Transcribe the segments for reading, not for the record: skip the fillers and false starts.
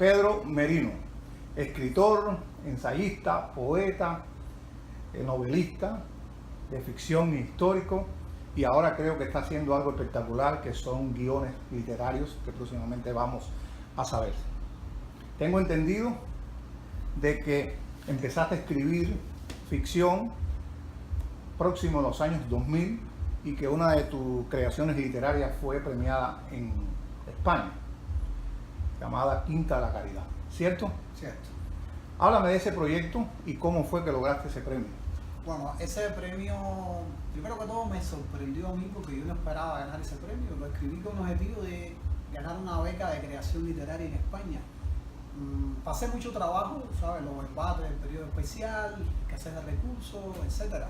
Pedro Merino, escritor, ensayista, poeta, novelista de ficción histórico, y ahora creo que está haciendo algo espectacular, que son guiones literarios que próximamente vamos a saber. Tengo entendido de que empezaste a escribir ficción próximo a los años 2000 y que una de tus creaciones literarias fue premiada en España, llamada Quinta de la Caridad, ¿cierto? Cierto. Háblame de ese proyecto y cómo fue que lograste ese premio. Bueno, ese premio, primero que todo me sorprendió a mí porque yo no esperaba ganar ese premio. Lo escribí con el objetivo de ganar una beca de creación literaria en España. Pasé mucho trabajo, ¿sabes? Los embates del periodo especial, escasez de recursos, etc.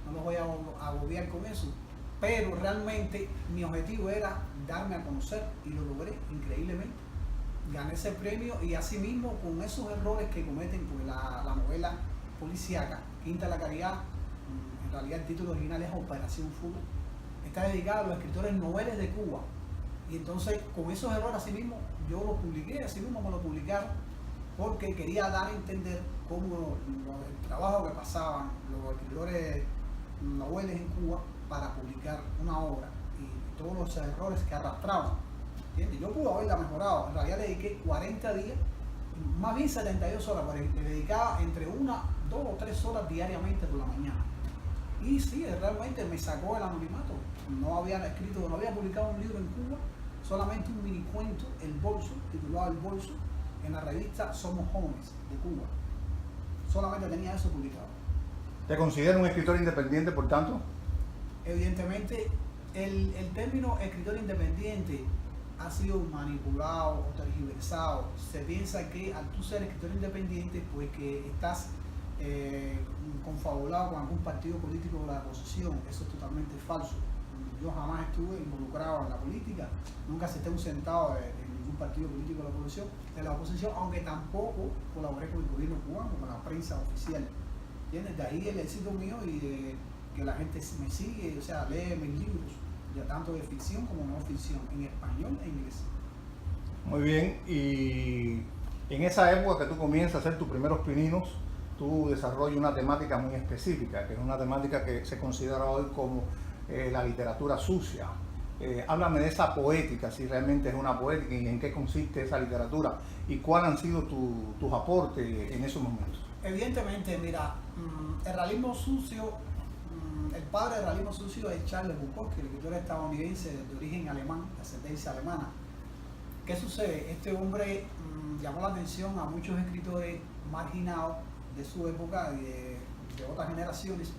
No los voy a agobiar con eso. Pero realmente mi objetivo era darme a conocer y lo logré increíblemente. Gané ese premio y asimismo con esos errores que cometen, porque la novela policíaca Quinta de la Caridad, en realidad el título original es Operación Fuga, está dedicado a los escritores noveles de Cuba. Y entonces con esos errores asimismo yo lo publiqué, asimismo me lo publicaron, porque quería dar a entender cómo el trabajo que pasaban los escritores noveles en Cuba para publicar una obra y todos los errores que arrastraban. ¿Entiendes? Yo pude haberla mejorado, en realidad le dediqué 40 días, más bien 72 horas, porque le dedicaba entre 1, 2 o 3 horas diariamente por la mañana. Y sí, realmente me sacó el anonimato. No había escrito, no había publicado un libro en Cuba, solamente un mini cuento, El Bolso, titulado El Bolso, en la revista Somos Jóvenes de Cuba. Solamente tenía eso publicado. ¿Te consideras un escritor independiente, por tanto? Evidentemente, el término escritor independiente ha sido manipulado o tergiversado. Se piensa que al tú ser escritor independiente, pues que estás confabulado con algún partido político de la oposición. Eso es totalmente falso. Yo jamás estuve involucrado en la política, nunca acepté un centavo en ningún partido político de la oposición, aunque tampoco colaboré con el gobierno cubano, con la prensa oficial. ¿Entiendes? De ahí el éxito mío y de que la gente me sigue, o sea, lee mis libros, ya tanto de ficción como no ficción, en español e inglés. Muy bien, y en esa época que tú comienzas a hacer tus primeros pininos, tú desarrollas una temática muy específica, que es una temática que se considera hoy como la literatura sucia. Háblame de esa poética, si realmente es una poética y en qué consiste esa literatura y cuáles han sido tus aportes en esos momentos. Evidentemente, mira, el realismo sucio, el padre del realismo sucio es Charles Bukowski, el escritor estadounidense de origen alemán, de ascendencia alemana. ¿Qué sucede? Este hombre llamó la atención a muchos escritores marginados de su época y de otras generaciones.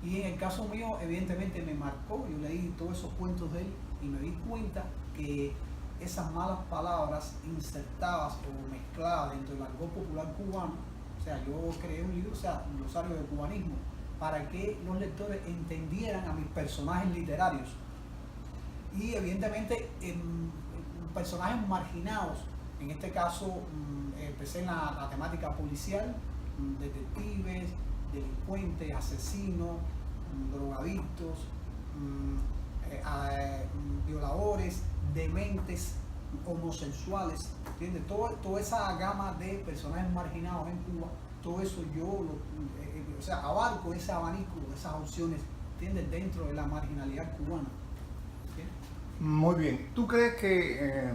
Y en el caso mío, evidentemente me marcó. Yo leí todos esos cuentos de él y me di cuenta que esas malas palabras insertadas o mezcladas dentro del argot popular cubano, o sea, yo creé un libro, o sea, un glosario de cubanismo, para que los lectores entendieran a mis personajes literarios. Y evidentemente personajes marginados, en este caso empecé en la temática policial, detectives, delincuentes, asesinos, drogadictos, violadores, dementes, homosexuales, ¿entiendes? Toda esa gama de personajes marginados en Cuba, todo eso yo o sea, abarco ese abanico, esas opciones, ¿entiendes? Dentro de la marginalidad cubana. ¿Entiendes? Muy bien. ¿Tú crees que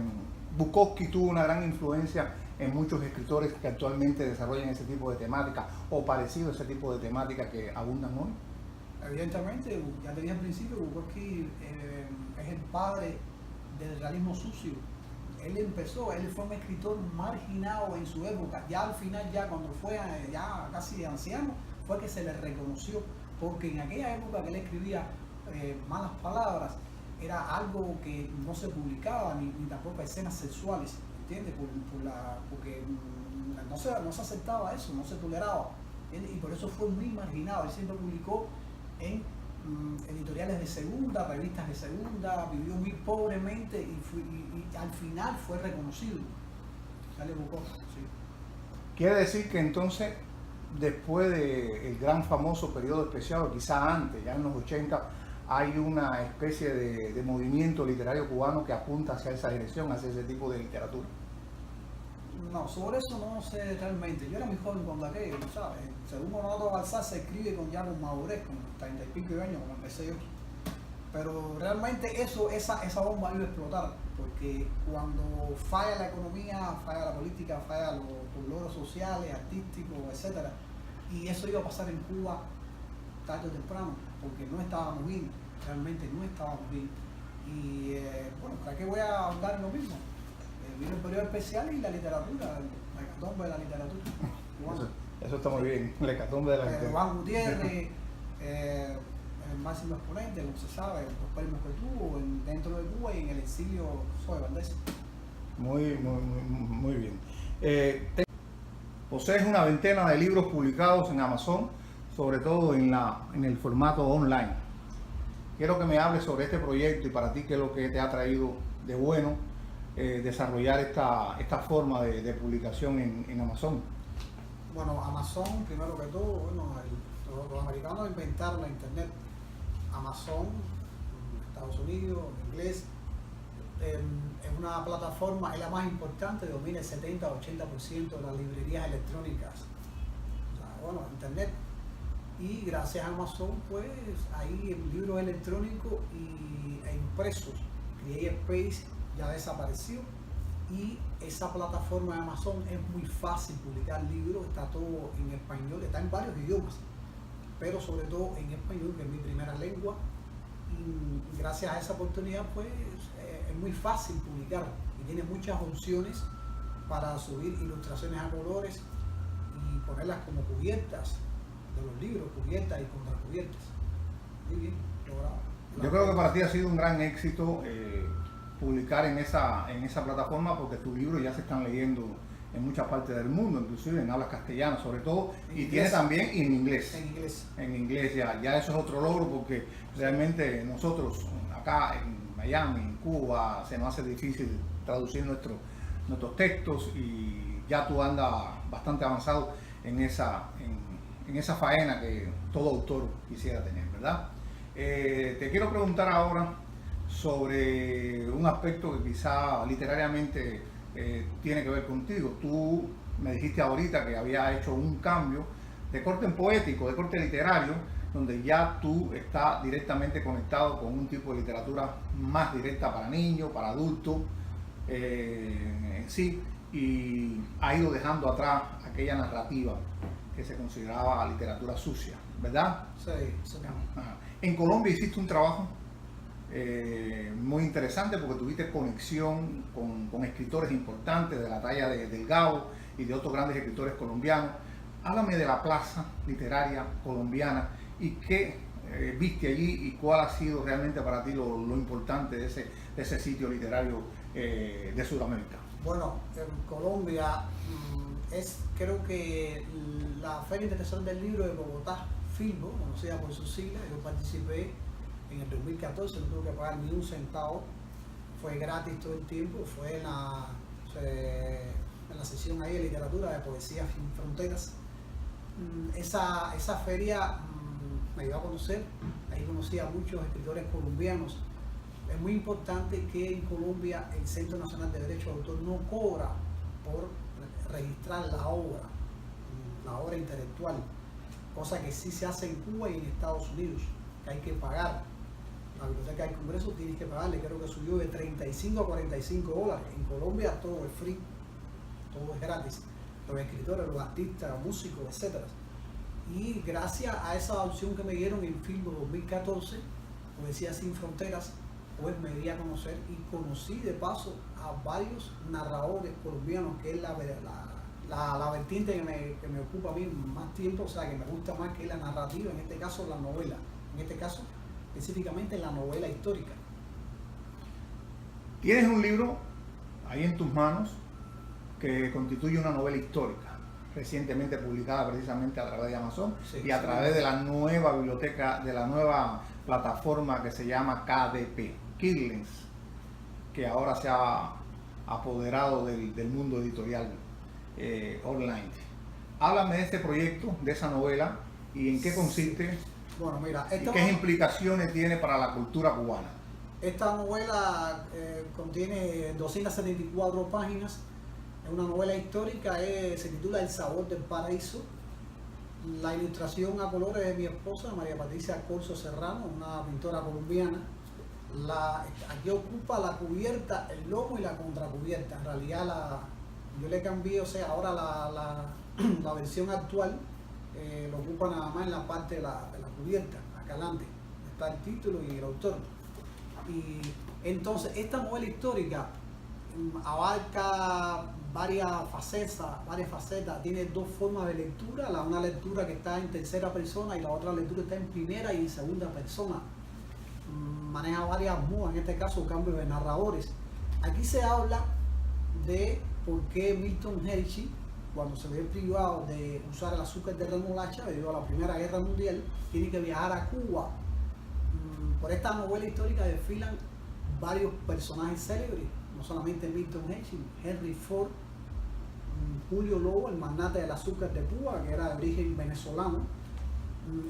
Bukowski tuvo una gran influencia en muchos escritores que actualmente desarrollan ese tipo de temática o parecido a ese tipo de temática que abundan hoy? Evidentemente, ya te dije al principio, Bukowski es el padre del realismo sucio. Él fue un escritor marginado en su época. Ya al final, ya cuando fue ya casi anciano, fue que se le reconoció, porque en aquella época que él escribía malas palabras, era algo que no se publicaba, ni tampoco escenas sexuales, ¿entiendes? Porque no se aceptaba eso, no se toleraba, ¿entiendes? Y por eso fue muy marginado. Él siempre publicó en editoriales de segunda, revistas de segunda, vivió muy pobremente y al final fue reconocido. Dale, Bukowski, sí. Quiere decir que entonces, después del gran famoso periodo especial, o quizá antes, ya en los 80, hay una especie de movimiento literario cubano que apunta hacia esa dirección, hacia ese tipo de literatura. No, sobre eso no sé realmente. Yo era muy joven cuando aquello, ¿sabes? Según Monoto Balsar se escribe ya con madurez, con 30 y pico de años, como empecé yo. Pero realmente esa bomba iba a explotar, porque cuando falla la economía, falla la política, falla los logros sociales, artísticos, etcétera, y eso iba a pasar en Cuba tarde o temprano, porque no estábamos bien, realmente no estábamos bien. Y bueno, ¿para qué voy a ahondar en lo mismo? Vino el periodo especial y la literatura, la hecatombe de la literatura cubana. Eso está muy bien, la hecatombe de la literatura. Juan Gutiérrez, el máximo exponente, como se sabe, los premios que tuvo dentro de Cuba y en el exilio Zoe Valdés. Muy bien. Posees una veintena de libros publicados en Amazon, sobre todo en el formato online. Quiero que me hables sobre este proyecto y para ti qué es lo que te ha traído de bueno desarrollar esta forma de publicación en Amazon. Bueno, Amazon, primero que todo, bueno, los americanos inventaron la internet. Amazon, Estados Unidos, inglés, es una plataforma, es la más importante, domina el 70-80% de las librerías electrónicas. O sea, bueno, internet. Y gracias a Amazon, pues, hay libros electrónicos e impresos. CreateSpace ya desapareció y esa plataforma de Amazon es muy fácil publicar libros, está todo en español, está en varios idiomas, pero sobre todo en español, que es mi primera lengua, y gracias a esa oportunidad pues es muy fácil publicar y tiene muchas opciones para subir ilustraciones a colores y ponerlas como cubiertas de los libros, cubiertas y contracubiertas. Muy bien, logrado. Yo creo que para ti ha sido un gran éxito publicar en esa plataforma, porque tus libros ya se están leyendo en muchas partes del mundo, inclusive en habla castellana sobre todo, y tiene también en inglés. En inglés ya eso es otro logro, porque realmente nosotros acá en Miami, en Cuba, se nos hace difícil traducir nuestros textos y ya tú andas bastante avanzado en esa faena que todo autor quisiera tener, ¿verdad? Te quiero preguntar ahora sobre un aspecto que quizá literariamente tiene que ver contigo. Tú me dijiste ahorita que había hecho un cambio de corte poético, de corte literario, donde ya tú estás directamente conectado con un tipo de literatura más directa para niños, para adultos en sí, y ha ido dejando atrás aquella narrativa que se consideraba literatura sucia, ¿verdad? Sí, sí. En Colombia hiciste un trabajo muy interesante, porque tuviste conexión con escritores importantes de la talla de Delgado y de otros grandes escritores colombianos. Háblame de la plaza literaria colombiana y qué viste allí y cuál ha sido realmente para ti lo importante de ese sitio literario de Sudamérica. Bueno, en Colombia creo que la Feria Internacional del Libro de Bogotá, Filbo, conocida por sus siglas. Yo participé en el 2014, no tuve que pagar ni un centavo, fue gratis todo el tiempo, fue en la sesión ahí de literatura, de poesía sin fronteras. Esa feria me dio a conocer, ahí conocí a muchos escritores colombianos. Es muy importante que en Colombia el Centro Nacional de Derechos de Autor no cobra por registrar la obra intelectual, cosa que sí se hace en Cuba y en Estados Unidos, que hay que pagar. La biblioteca del Congreso tienes que pagarle, creo que subió de 35 a 45 dólares. En Colombia todo es free, todo es gratis. Los escritores, los artistas, los músicos, etc. Y gracias a esa opción que me dieron en Filbo 2014, Poesía Sin Fronteras, pues me di a conocer y conocí de paso a varios narradores colombianos, que es la vertiente que me ocupa a mí más tiempo, o sea, que me gusta más, que es la narrativa, en este caso la novela, en este caso específicamente la novela histórica. Tienes un libro ahí en tus manos que constituye una novela histórica, recientemente publicada precisamente a través de Amazon, y a través de la nueva biblioteca, de la nueva plataforma que se llama KDP, Kidlinks, que ahora se ha apoderado del mundo editorial online. Háblame de este proyecto, de esa novela, y en qué consiste. Bueno, mira, ¿Y qué implicaciones tiene para la cultura cubana? Esta novela contiene 274 páginas. Es una novela histórica, se titula El sabor del paraíso. La ilustración a colores de mi esposa, María Patricia Corso Serrano, una pintora colombiana. Aquí ocupa la cubierta, el lomo y la contracubierta. En realidad yo le cambié, o sea, ahora la versión actual lo ocupa nada más en la parte de la cubierta, acá adelante. Está el título y el autor. Y entonces esta novela histórica abarca varias facetas, tiene dos formas de lectura, una lectura que está en tercera persona y la otra lectura está en primera y en segunda persona. Maneja varias modas, en este caso cambios de narradores. Aquí se habla de por qué Milton Hershey, cuando se ve privado de usar el azúcar de remolacha debido a la Primera Guerra Mundial, tiene que viajar a Cuba. Por esta novela histórica desfilan varios personajes célebres, no solamente Milton Hershey, Henry Ford, Julio Lobo, el magnate del azúcar de Cuba, que era de origen venezolano,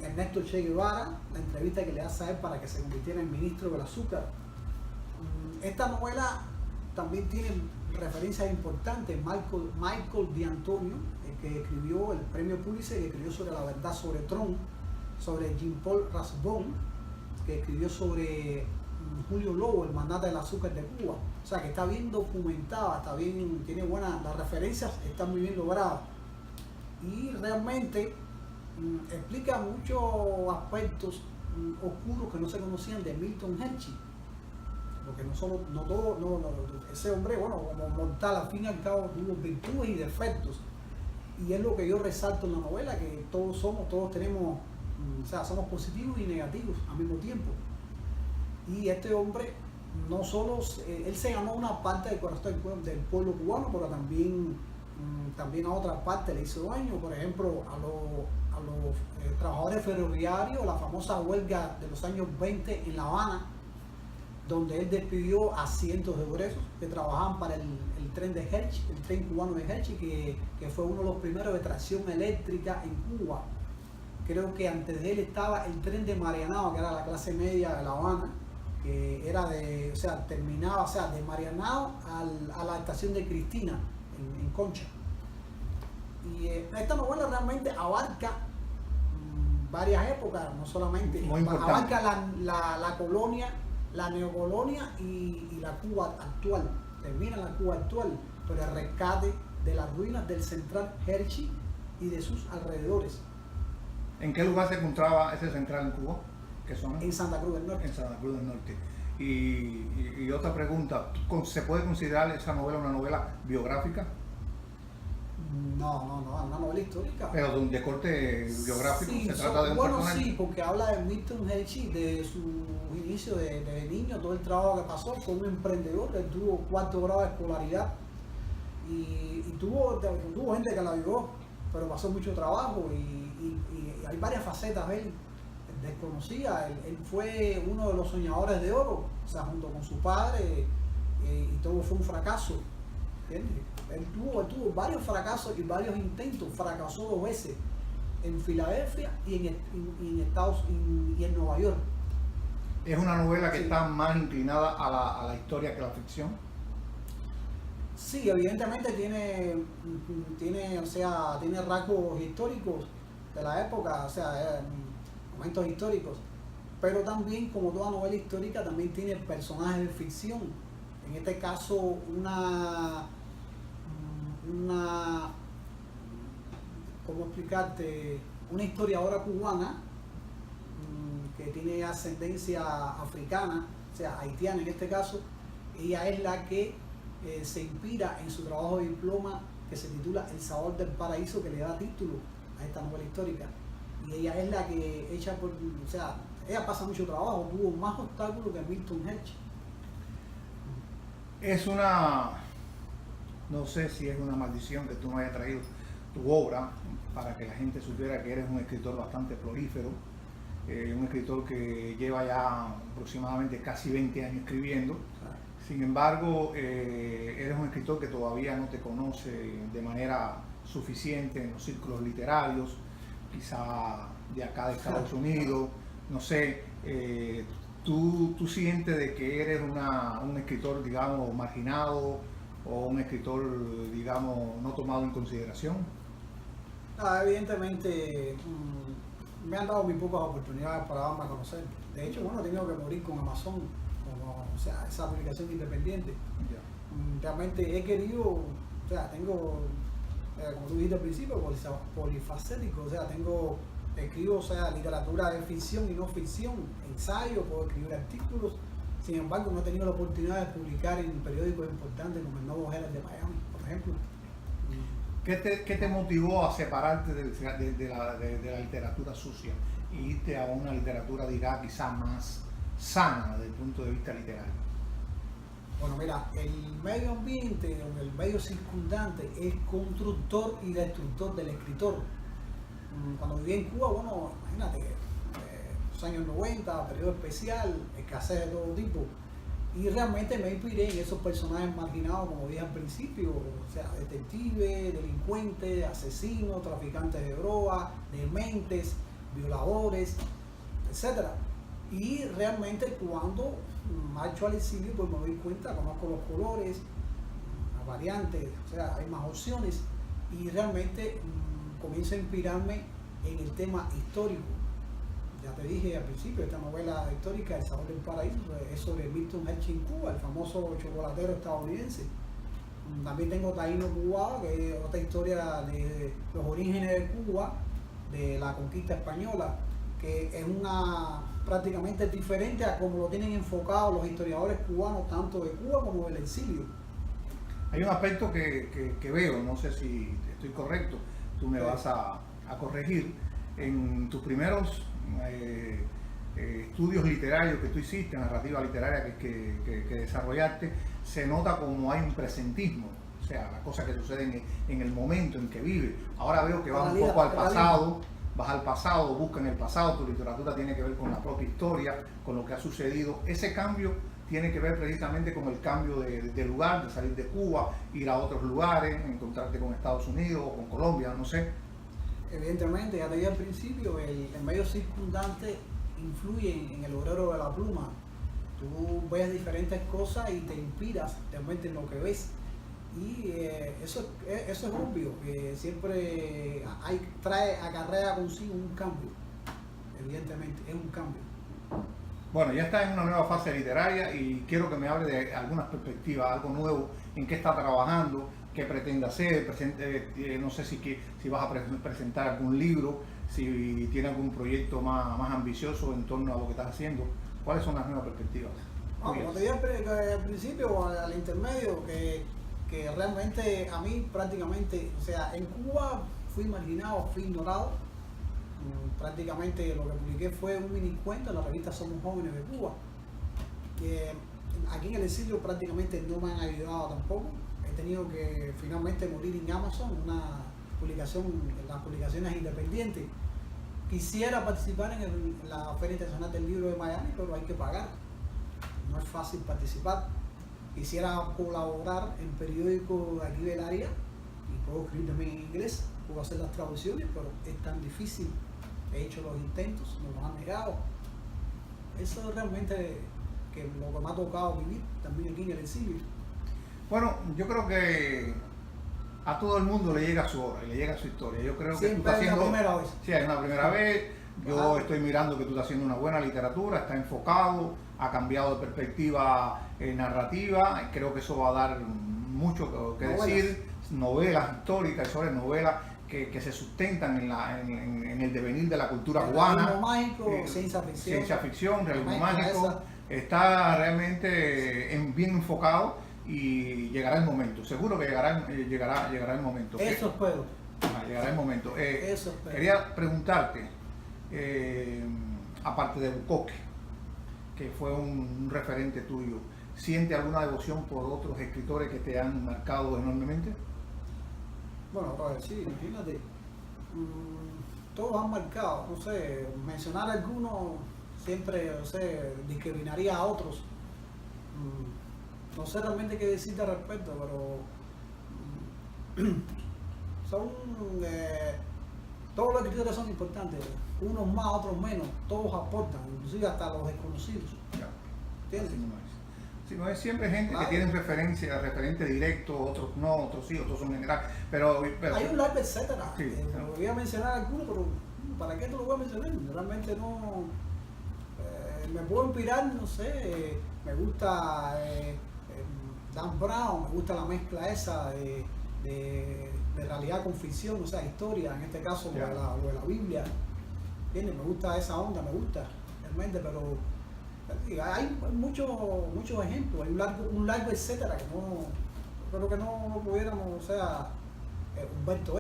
Ernesto Che Guevara, la entrevista que le hace a él para que se convirtiera en ministro del azúcar. Esta novela también tiene referencias importantes. Michael D'Antonio, el que escribió el premio Pulitzer, que escribió sobre la verdad sobre Trump, sobre Jean-Paul Rasbon, que escribió sobre Julio Lobo, el magnate del azúcar de Cuba. O sea, que está bien documentada, tiene buenas, las referencias están muy bien logradas. Y realmente explica muchos aspectos oscuros que no se conocían de Milton Hershey. Porque ese hombre, bueno, como mortal, al fin y al cabo tuvo virtudes y defectos. Y es lo que yo resalto en la novela, que todos tenemos, o sea, somos positivos y negativos al mismo tiempo. Y este hombre, no solo, él se ganó una parte del corazón del pueblo cubano, pero también a otra parte le hizo daño, por ejemplo, a los trabajadores ferroviarios, la famosa huelga de los años 20 en La Habana, donde él despidió a cientos de obreros que trabajaban para el tren de Hershey, el tren cubano de Hershey, que fue uno de los primeros de tracción eléctrica en Cuba. Creo que antes de él estaba el tren de Marianao, que era la clase media de La Habana, que era terminaba, de Marianao a la estación de Cristina, en Concha. Y esta novela realmente abarca varias épocas, no solamente, abarca la colonia, la neocolonia y la Cuba actual. Termina la Cuba actual, pero el rescate de las ruinas del Central Hershey y de sus alrededores. ¿En qué lugar se encontraba ese central en Cuba? ¿Qué zona? En Santa Cruz del Norte. En Santa Cruz del Norte. Y otra pregunta, ¿se puede considerar esa novela una novela biográfica? No, una novela histórica. Pero de corte biográfico, sí, se trata de un personaje. Sí, porque habla de Milton Hershey, de su inicio de niño, todo el trabajo que pasó, fue un emprendedor, él tuvo 4º grado de escolaridad y tuvo gente que la ayudó, pero pasó mucho trabajo y hay varias facetas de él desconocidas. Él fue uno de los soñadores de oro, o sea, junto con su padre, y todo fue un fracaso. ¿Entiendes? Él tuvo varios fracasos y varios intentos, fracasó 2 veces en Filadelfia y en Nueva York. ¿Es una novela que está más inclinada a la historia que a la ficción? Sí, evidentemente tiene rasgos históricos de la época, momentos históricos, pero también, como toda novela histórica, también tiene personajes de ficción. En este caso, ¿cómo explicarte? Una historiadora cubana que tiene ascendencia africana, o sea, haitiana en este caso. Ella es la que se inspira en su trabajo de diploma que se titula El sabor del paraíso, que le da título a esta novela histórica. Y ella es la que ella pasa mucho trabajo, tuvo más obstáculos que Milton Hershey. No sé si es una maldición que tú me hayas traído tu obra para que la gente supiera que eres un escritor bastante prolífero, un escritor que lleva ya aproximadamente casi 20 años escribiendo. Sin embargo, eres un escritor que todavía no te conoce de manera suficiente en los círculos literarios, quizá de acá de Estados Unidos, no sé. ¿Tú sientes de que eres un escritor, digamos, marginado o un escritor, digamos, no tomado en consideración? Evidentemente, me han dado muy pocas oportunidades para darme a conocer. De hecho, bueno, he tenido que morir con Amazon, o sea, esa publicación independiente. Realmente he querido, o sea, tengo, como tú dijiste al principio, polifacético, o sea, escribo, o sea, literatura de ficción y no ficción, ensayo, puedo escribir artículos. Sin embargo, no he tenido la oportunidad de publicar en periódicos importantes como el Nuevo Herald de Miami, por ejemplo. ¿Qué te motivó a separarte de la literatura sucia y irte a una literatura, digamos, quizás más sana desde el punto de vista literario? Bueno, mira, el medio ambiente o el medio circundante es constructor y destructor del escritor. Cuando viví en Cuba, bueno, imagínate, los años 90, periodo especial, escasez de todo tipo. Y realmente me inspiré en esos personajes marginados, como dije al principio, o sea, detectives, delincuentes, asesinos, traficantes de drogas, dementes, violadores, etc. Y realmente cuando marcho al exilio, pues me doy cuenta, conozco los colores, las variantes, o sea, hay más opciones y realmente comienzo a inspirarme en el tema histórico. Ya te dije al principio, esta novela histórica, El sabor del paraíso, es sobre Milton Hershey en Cuba, el famoso chocolatero estadounidense. También tengo Taíno Cubano, que es otra historia de los orígenes de Cuba, de la conquista española, que es una prácticamente diferente a como lo tienen enfocado los historiadores cubanos, tanto de Cuba como del exilio. Hay un aspecto que veo, no sé si estoy correcto, tú me vas a corregir. En tus primeros estudios literarios que tú hiciste, narrativa literaria que desarrollaste, se nota como hay un presentismo, o sea, las cosas que suceden en el momento en que vive. Ahora veo que vas un poco al pasado, vas al pasado, buscas en el pasado, tu literatura tiene que ver con la propia historia, con lo que ha sucedido. Ese cambio tiene que ver precisamente con el cambio de lugar, de salir de Cuba, ir a otros lugares, encontrarte con Estados Unidos o con Colombia, no sé. Evidentemente, ya te dije al principio, el medio circundante influye en el obrero de la pluma. Tú ves diferentes cosas y te inspiras realmente en lo que ves. Y eso es obvio, que siempre acarrea consigo un cambio. Evidentemente, es un cambio. Bueno, ya está en una nueva fase literaria y quiero que me hable de algunas perspectivas, algo nuevo, en qué está trabajando, qué pretende hacer, no sé si vas a presentar algún libro, si tiene algún proyecto más ambicioso en torno a lo que estás haciendo. ¿Cuáles son las nuevas perspectivas? Como te dije al principio, al intermedio, que realmente a mí prácticamente, o sea, en Cuba fui marginado, fui ignorado. Prácticamente lo que publiqué fue un mini cuento en la revista Somos Jóvenes de Cuba. Aquí en el exilio prácticamente no me han ayudado tampoco. He tenido que finalmente morir en Amazon, una publicación, las publicaciones independientes. Quisiera participar en la Feria Internacional del Libro de Miami, pero hay que pagar. No es fácil participar. Quisiera colaborar en periódicos de aquí del área y puedo escribir también en inglés, puedo hacer las traducciones, pero es tan difícil. He hecho los intentos, me los han negado. Eso es realmente lo que me ha tocado vivir también aquí en el exilio. Bueno, yo creo que a todo el mundo le llega su hora y le llega su historia. Yo creo que tú estás haciendo... Siempre es la primera vez. Sí, es una primera vez. Yo estoy mirando que tú estás haciendo una buena literatura, está enfocado, ha cambiado de perspectiva narrativa. Creo que eso va a dar mucho que decir. Novelas históricas y sobre novelas que se sustentan en el devenir de la cultura cubana. Realismo mágico, ciencia ficción, realismo mágico. Está realmente bien enfocado y llegará el momento. Seguro que llegará el momento. Eso espero. Llegará el momento. Eso espero. Quería preguntarte, aparte de Bukowski, que fue un referente tuyo, ¿siente alguna devoción por otros escritores que te han marcado enormemente? Bueno, sí, imagínate, todos han marcado, no sé, mencionar algunos siempre, no sé, discriminaría a otros. No sé realmente qué decirte al respecto, pero son, todos los escritores son importantes, unos más, otros menos, todos aportan, inclusive hasta los desconocidos. ¿Entiendes? Sí, no es siempre gente Claro. que tienen referente directo, otros no, otros sí, otros son general. Pero Hay un largo etcétera. Sí, claro. Voy a mencionar algunos, pero ¿para qué te lo voy a mencionar? Realmente no. Me puedo inspirar, no sé. Me gusta Dan Brown, me gusta la mezcla esa de realidad con ficción, o sea, historia, en este caso Ya. lo de la Biblia. ¿Entiendes? Me gusta esa onda, me gusta realmente, pero hay muchos ejemplos, hay un largo etcétera que no, creo que no pudiéramos, o sea, Humberto